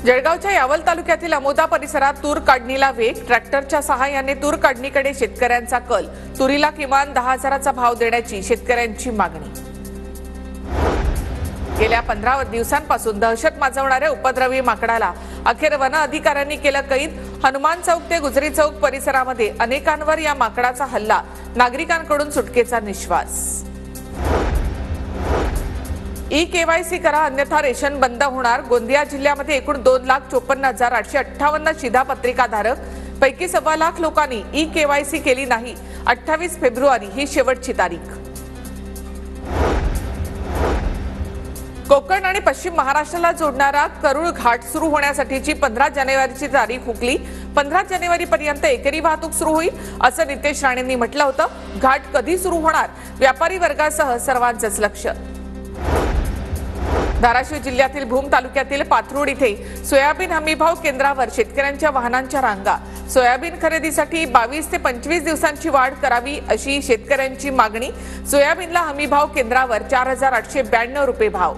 जळगावच्या यावल तालुक्यातील अमोदा परिसरात तूर काढणीला वेग। ट्रॅक्टरच्या सहाय्याने तूर काढणीकडे शेतकऱ्यांचा कल। तुरीला किमान 10,000चा भाव देण्याची शेतकऱ्यांची मागणी। गेल्या 15 दिवसांपासून दहशत माजवणाऱ्या उपद्रवी माकडाला अखेर वन अधिकाऱ्यांनी केलं कैद। हनुमान चौक ते गुजरी चौक परिसरामध्ये अनेकांवर या माकडाचा हल्ला। नागरिकांकडून सुटकेचा निश्वास। ई-केवायसी करा अन्यथा रेशन बंद होणार। गोंदिया जिल्ह्यामध्ये एकूण 2,54,858 शिधापत्रिकाधारक पैकी 1.25 लाख लोकांनी ई-केवायसी केली नाही। 28 फेब्रुवारी ही शेवटची तारीख। कोकण आणि पश्चिम महाराष्ट्राला जोडणारा करूळ घाट सुरू होण्यासाठीची 15 जानेवारीची तारीख हुकली। 15 जानेवारीपर्यंत एकेरी वाहतूक सुरू होईल असं नितेश राणेंनी म्हटलं होतं। घाट कधी सुरू होणार, व्यापारी वर्गासह सर्वांचंच लक्ष। धाराशिव जिल्ह्यातील भूम तालुक्यातील पाथरुड इथे सोयाबीन हमीभाव केंद्रावर शेतकऱ्यांच्या वाहनांच्या रांगा। सोयाबीन खरेदीसाठी 22 ते 25 दिवसांची वाढ करावी अशी शेतकऱ्यांची मागणी। सोयाबीनला हमीभाव केंद्रावर 4,892 रुपये भाव।